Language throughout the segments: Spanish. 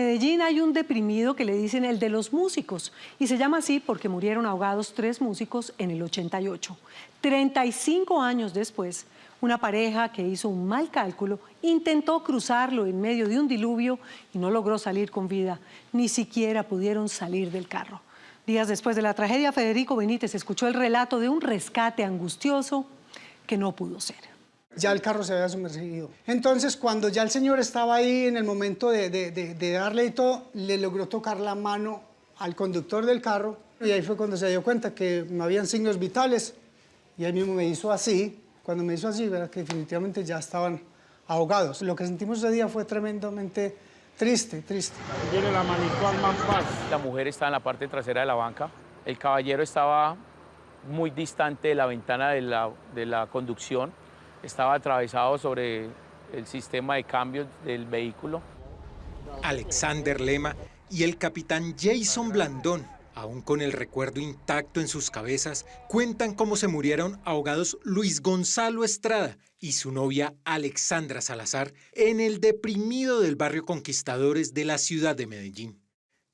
Medellín hay un deprimido que le dicen el de los músicos y se llama así porque murieron ahogados 3 músicos en el 88. 35 años después, una pareja que hizo un mal cálculo intentó cruzarlo en medio de un diluvio y no logró salir con vida. Ni siquiera pudieron salir del carro. Días después de la tragedia, Federico Benítez escuchó el relato de un rescate angustioso que no pudo ser. Ya el carro se había sumergido. Entonces, cuando ya el señor estaba ahí en el momento de darle y todo, le logró tocar la mano al conductor del carro y ahí fue cuando se dio cuenta que no habían signos vitales y ahí mismo me hizo así. Cuando me hizo así, verá que definitivamente ya estaban ahogados. Lo que sentimos ese día fue tremendamente triste. Viene la manito al Paz. La mujer estaba en la parte trasera de la banca. El caballero estaba muy distante de la ventana de la conducción. Estaba atravesado sobre el sistema de cambios del vehículo. Alexander Lema y el capitán Jason Blandón, aún con el recuerdo intacto en sus cabezas, cuentan cómo se murieron ahogados Luis Gonzalo Estrada y su novia Alexandra Salazar en el deprimido del barrio Conquistadores de la ciudad de Medellín.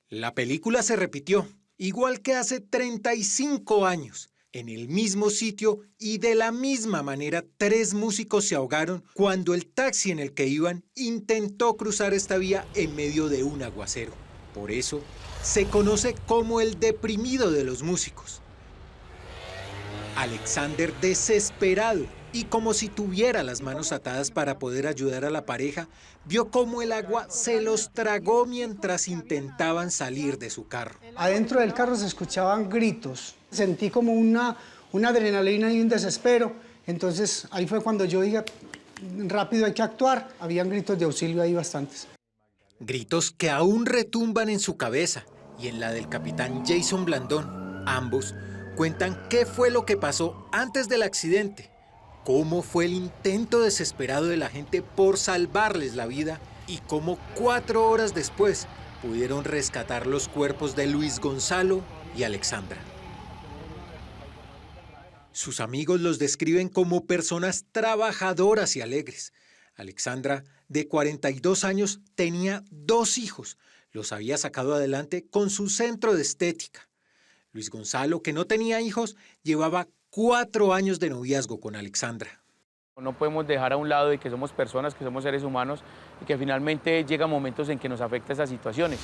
La película se repitió, igual que hace 35 años, en el mismo sitio y de la misma manera 3 músicos se ahogaron cuando el taxi en el que iban intentó cruzar esta vía en medio de un aguacero. Por eso se conoce como el deprimido de los músicos. Alexander, desesperado y como si tuviera las manos atadas para poder ayudar a la pareja, vio cómo el agua se los tragó mientras intentaban salir de su carro. Adentro del carro se escuchaban gritos. Sentí como una adrenalina y un desespero. Entonces ahí fue cuando yo dije, rápido hay que actuar. Habían gritos de auxilio ahí bastantes. Gritos que aún retumban en su cabeza y en la del capitán Jason Blandón. Ambos cuentan qué fue lo que pasó antes del accidente, cómo fue el intento desesperado de la gente por salvarles la vida y cómo 4 horas después pudieron rescatar los cuerpos de Luis Gonzalo y Alexandra. Sus amigos los describen como personas trabajadoras y alegres. Alexandra, de 42 años, tenía 2 hijos. Los había sacado adelante con su centro de estética. Luis Gonzalo, que no tenía hijos, llevaba 4 años de noviazgo con Alexandra. No podemos dejar a un lado de que somos personas, que somos seres humanos y que finalmente llegan momentos en que nos afecta esas situaciones.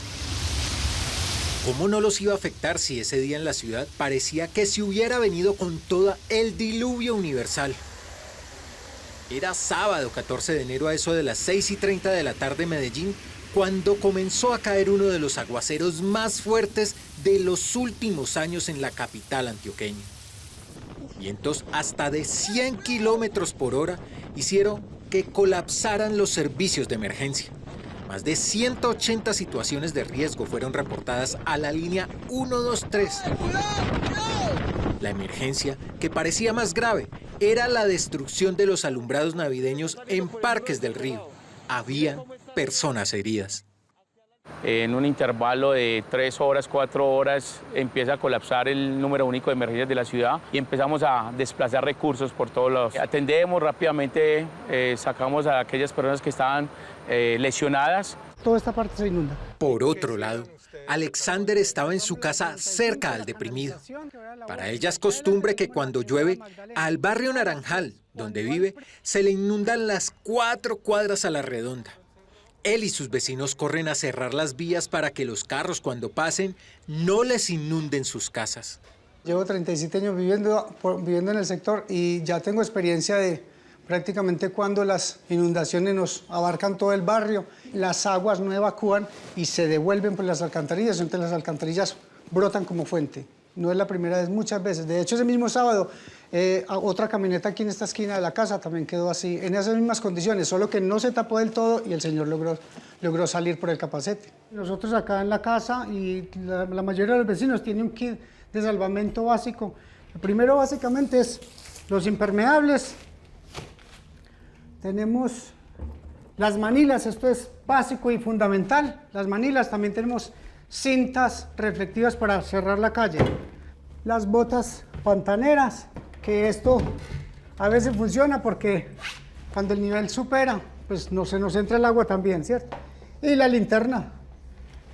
¿Cómo no los iba a afectar si ese día en la ciudad parecía que se hubiera venido con todo el diluvio universal? Era sábado 14 de enero a eso de las 6:30 de la tarde en Medellín, cuando comenzó a caer uno de los aguaceros más fuertes de los últimos años en la capital antioqueña. Vientos hasta de 100 kilómetros por hora hicieron que colapsaran los servicios de emergencia. Más de 180 situaciones de riesgo fueron reportadas a la línea 123. La emergencia, que parecía más grave, era la destrucción de los alumbrados navideños en Parques del Río. Había personas heridas. En un intervalo de 3 horas, 4 horas, empieza a colapsar el número único de emergencias de la ciudad y empezamos a desplazar recursos por todos lados. Atendemos rápidamente, sacamos a aquellas personas que estaban lesionadas. Toda esta parte se inunda. Por otro lado, Alexander estaba en su casa cerca al deprimido. Para ella es costumbre que cuando llueve, al barrio Naranjal, donde vive, se le inundan las 4 cuadras a la redonda. Él y sus vecinos corren a cerrar las vías para que los carros, cuando pasen, no les inunden sus casas. Llevo 37 años viviendo en el sector y ya tengo experiencia de prácticamente cuando las inundaciones nos abarcan todo el barrio, las aguas no evacúan y se devuelven por las alcantarillas, entonces las alcantarillas brotan como fuente. No es la primera vez, muchas veces. De hecho, ese mismo sábado, otra camioneta aquí en esta esquina de la casa también quedó así, en esas mismas condiciones, solo que no se tapó del todo y el señor logró salir por el capacete. Nosotros acá en la casa y la mayoría de los vecinos tienen un kit de salvamento básico. El primero básicamente es los impermeables. Tenemos las manilas, esto es básico y fundamental. Las manilas, también tenemos cintas reflectivas para cerrar la calle. Las botas pantaneras, que esto a veces funciona porque cuando el nivel supera, pues no se nos entra el agua también, ¿cierto? Y la linterna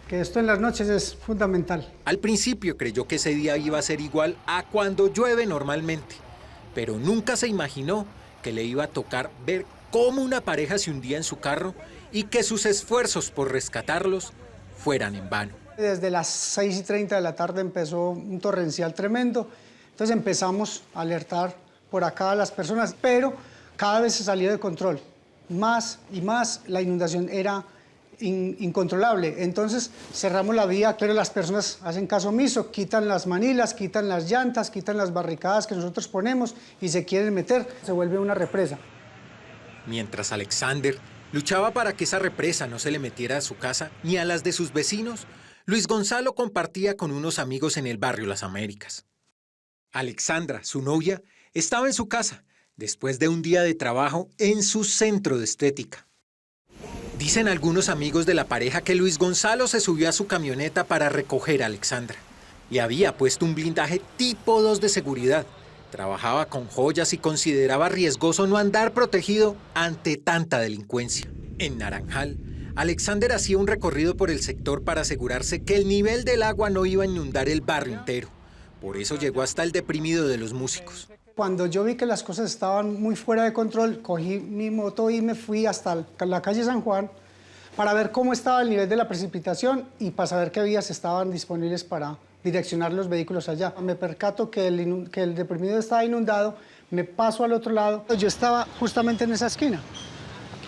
que esto en las noches es fundamental. Al principio creyó que ese día iba a ser igual a cuando llueve normalmente, pero nunca se imaginó que le iba a tocar ver cómo una pareja se hundía en su carro y que sus esfuerzos por rescatarlos fueran en vano. Desde las 6:30 de la tarde empezó un torrencial tremendo, entonces empezamos a alertar por acá a las personas, pero cada vez se salió de control. Más y más la inundación era incontrolable. Entonces cerramos la vía, pero las personas hacen caso omiso, quitan las manilas, quitan las llantas, quitan las barricadas que nosotros ponemos y se quieren meter. Se vuelve una represa. Mientras Alexander luchaba para que esa represa no se le metiera a su casa ni a las de sus vecinos, Luis Gonzalo compartía con unos amigos en el barrio Las Américas. Alexandra, su novia, estaba en su casa después de un día de trabajo en su centro de estética. Dicen algunos amigos de la pareja que Luis Gonzalo se subió a su camioneta para recoger a Alexandra y había puesto un blindaje tipo 2 de seguridad. Trabajaba con joyas y consideraba riesgoso no andar protegido ante tanta delincuencia. En Naranjal, Alexander hacía un recorrido por el sector para asegurarse que el nivel del agua no iba a inundar el barrio entero. Por eso llegó hasta el deprimido de los músicos. Cuando yo vi que las cosas estaban muy fuera de control, cogí mi moto y me fui hasta la calle San Juan para ver cómo estaba el nivel de la precipitación y para saber qué vías estaban disponibles para direccionar los vehículos allá. Me percato que el deprimido estaba inundado, me paso al otro lado. Yo estaba justamente en esa esquina.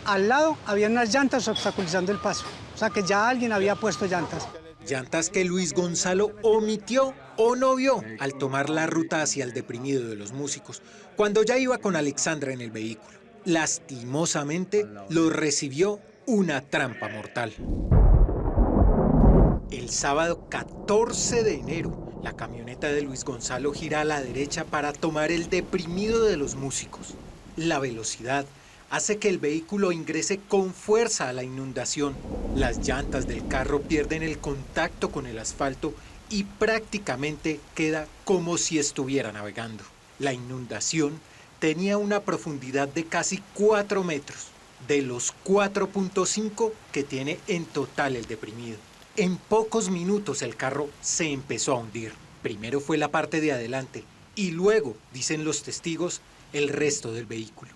Al lado había unas llantas obstaculizando el paso, o sea que ya alguien había puesto llantas. Llantas que Luis Gonzalo omitió o no vio al tomar la ruta hacia el deprimido de los músicos, cuando ya iba con Alexandra en el vehículo. Lastimosamente, lo recibió una trampa mortal. El sábado 14 de enero, la camioneta de Luis Gonzalo gira a la derecha para tomar el deprimido de los músicos. La velocidad hace que el vehículo ingrese con fuerza a la inundación. Las llantas del carro pierden el contacto con el asfalto y prácticamente queda como si estuviera navegando. La inundación tenía una profundidad de casi 4 metros, de los 4.5 que tiene en total el deprimido. En pocos minutos el carro se empezó a hundir. Primero fue la parte de adelante y luego, dicen los testigos, el resto del vehículo.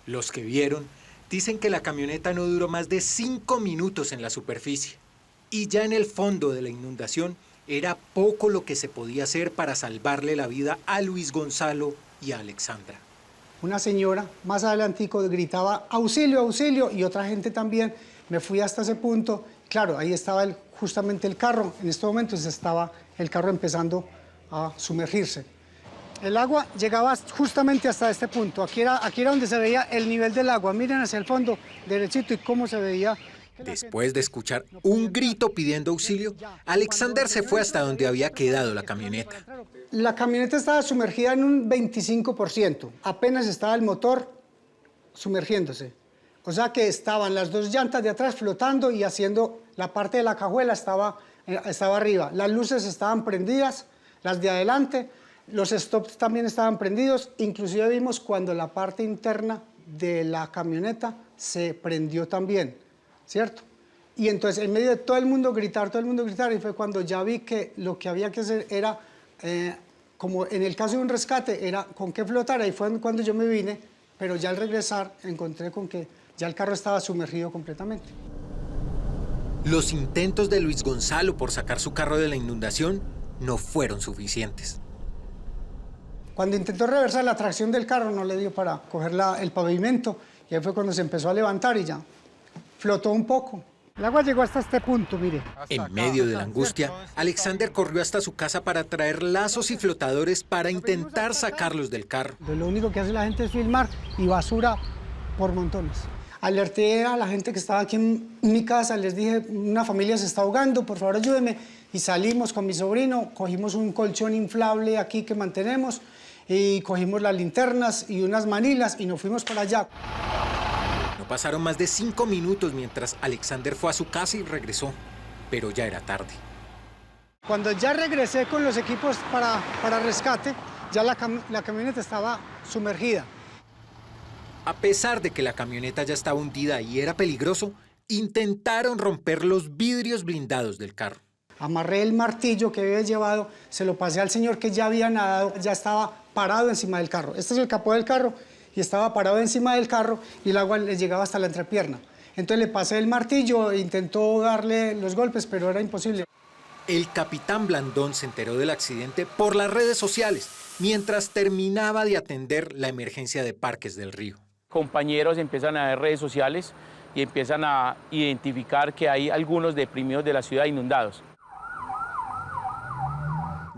Los que vieron dicen que la camioneta no duró más de 5 minutos en la superficie y ya en el fondo de la inundación era poco lo que se podía hacer para salvarle la vida a Luis Gonzalo y a Alexandra. Una señora más adelantico gritaba auxilio, auxilio y otra gente también. Me fui hasta ese punto. Claro, ahí estaba justamente el carro. En este momento estaba el carro empezando a sumergirse. El agua llegaba justamente hasta este punto. Aquí era donde se veía el nivel del agua. Miren hacia el fondo, derechito, y cómo se veía. Después de escuchar un grito pidiendo auxilio, Alexander se fue hasta donde había quedado la camioneta. La camioneta estaba sumergida en un 25%. Apenas estaba el motor sumergiéndose. O sea que estaban las 2 llantas de atrás flotando y haciendo la parte de la cajuela estaba arriba. Las luces estaban prendidas, las de adelante. Los stops también estaban prendidos, inclusive vimos cuando la parte interna de la camioneta se prendió también, ¿cierto? Y entonces en medio de todo el mundo gritar, y fue cuando ya vi que lo que había que hacer era, como en el caso de un rescate, era con qué flotar. Ahí fue cuando yo me vine, pero ya al regresar encontré con que ya el carro estaba sumergido completamente. Los intentos de Luis Gonzalo por sacar su carro de la inundación no fueron suficientes. Cuando intentó reversar, la tracción del carro no le dio para coger el pavimento y ahí fue cuando se empezó a levantar y ya flotó un poco. El agua llegó hasta este punto, mire. En medio de la angustia, Alexander corrió hasta su casa para traer lazos y flotadores para intentar sacarlos del carro. Lo único que hace la gente es filmar y basura por montones. Alerté a la gente que estaba aquí en mi casa, les dije, una familia se está ahogando, por favor ayúdenme. Y salimos con mi sobrino, cogimos un colchón inflable aquí que mantenemos y cogimos las linternas y unas manilas y nos fuimos para allá. No pasaron más de 5 minutos mientras Alexander fue a su casa y regresó, pero ya era tarde. Cuando ya regresé con los equipos para rescate, ya la camioneta estaba sumergida. A pesar de que la camioneta ya estaba hundida y era peligroso, intentaron romper los vidrios blindados del carro. Amarré el martillo que había llevado, se lo pasé al señor que ya había nadado, ya estaba parado encima del carro. Este es el capó del carro y estaba parado encima del carro y el agua le llegaba hasta la entrepierna. Entonces le pasé el martillo e intentó darle los golpes, pero era imposible. El capitán Blandón se enteró del accidente por las redes sociales mientras terminaba de atender la emergencia de Parques del Río. Compañeros empiezan a ver redes sociales y empiezan a identificar que hay algunos deprimidos de la ciudad inundados.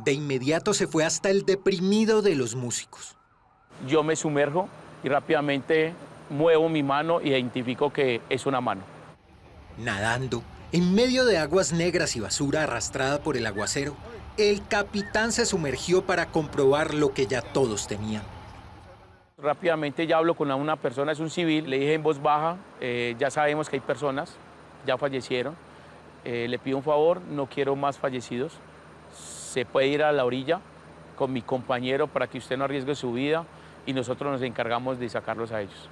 De inmediato se fue hasta el deprimido de los músicos. Yo me sumerjo y rápidamente muevo mi mano e identifico que es una mano. Nadando, en medio de aguas negras y basura arrastrada por el aguacero, el capitán se sumergió para comprobar lo que ya todos temían. Rápidamente ya hablo con una persona, es un civil, le dije en voz baja, ya sabemos que hay personas, ya fallecieron, le pido un favor, no quiero más fallecidos, se puede ir a la orilla con mi compañero para que usted no arriesgue su vida y nosotros nos encargamos de sacarlos a ellos.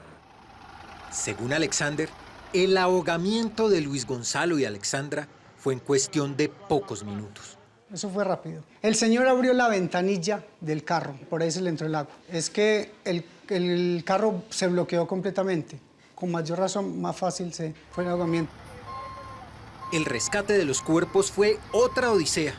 Según Alexander, el ahogamiento de Luis Gonzalo y Alexandra fue en cuestión de pocos minutos. Eso fue rápido. El señor abrió la ventanilla del carro, por ahí se le entró el agua. Es que el carro se bloqueó completamente. Con mayor razón, más fácil se fue el ahogamiento. El rescate de los cuerpos fue otra odisea.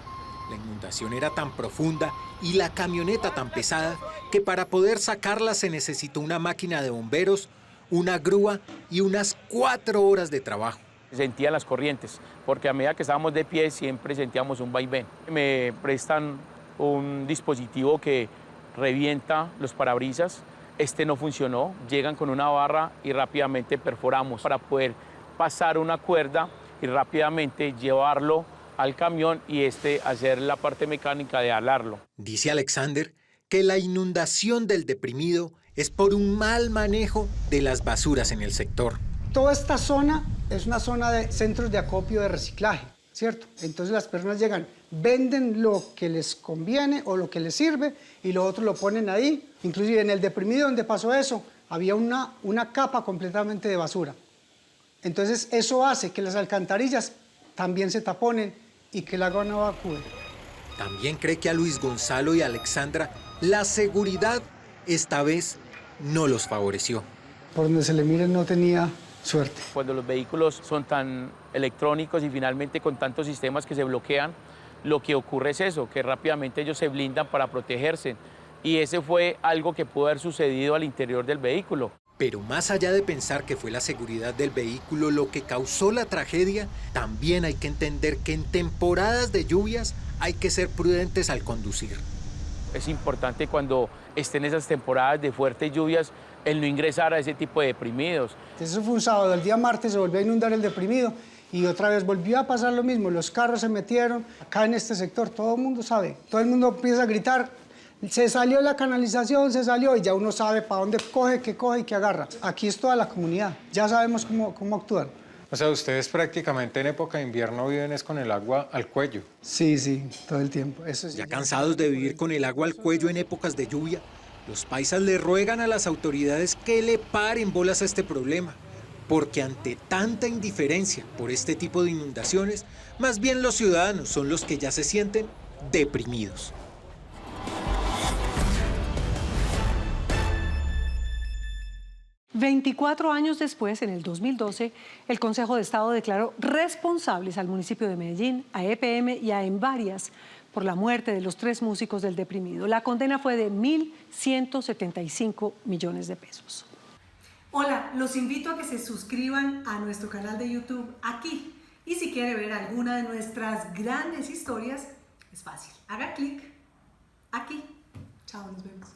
La inundación era tan profunda y la camioneta tan pesada que para poder sacarla se necesitó una máquina de bomberos, una grúa y unas 4 horas de trabajo. Sentía las corrientes, porque a medida que estábamos de pie siempre sentíamos un vaivén. Me prestan un dispositivo que revienta los parabrisas. Este no funcionó, llegan con una barra y rápidamente perforamos para poder pasar una cuerda y rápidamente llevarlo al camión y hacer la parte mecánica de alarlo. Dice Alexander que la inundación del deprimido es por un mal manejo de las basuras en el sector. Toda esta zona es una zona de centros de acopio de reciclaje, ¿cierto? Entonces las personas llegan, venden lo que les conviene o lo que les sirve y lo otro lo ponen ahí. Inclusive en el deprimido donde pasó eso, había una capa completamente de basura. Entonces eso hace que las alcantarillas también se taponen y que el agua no evacúe. También cree que a Luis Gonzalo y a Alexandra la seguridad esta vez no los favoreció. Por donde se le mire no tenía suerte. Cuando los vehículos son tan electrónicos y finalmente con tantos sistemas que se bloquean, lo que ocurre es eso, que rápidamente ellos se blindan para protegerse. Y ese fue algo que pudo haber sucedido al interior del vehículo. Pero más allá de pensar que fue la seguridad del vehículo lo que causó la tragedia, también hay que entender que en temporadas de lluvias hay que ser prudentes al conducir. Es importante cuando estén esas temporadas de fuertes lluvias, el no ingresar a ese tipo de deprimidos. Eso fue un sábado, el día martes se volvió a inundar el deprimido y otra vez volvió a pasar lo mismo, los carros se metieron, acá en este sector todo el mundo sabe, todo el mundo empieza a gritar, se salió la canalización, se salió y ya uno sabe para dónde coge y qué agarra. Aquí es toda la comunidad, ya sabemos cómo actuar. O sea, ustedes prácticamente en época de invierno viven es con el agua al cuello. Sí, todo el tiempo. Eso sí, Ya cansados de vivir con el agua al cuello en épocas de lluvia, los paisas le ruegan a las autoridades que le paren bolas a este problema, porque ante tanta indiferencia por este tipo de inundaciones, más bien los ciudadanos son los que ya se sienten deprimidos. ...24 años después, en el 2012, el Consejo de Estado declaró responsables al municipio de Medellín, a EPM y a Envarias por la muerte de los 3 músicos del deprimido. La condena fue de 1.175 millones de pesos. Hola, los invito a que se suscriban a nuestro canal de YouTube aquí. Y si quiere ver alguna de nuestras grandes historias, es fácil. Haga clic aquí. Chao, nos vemos.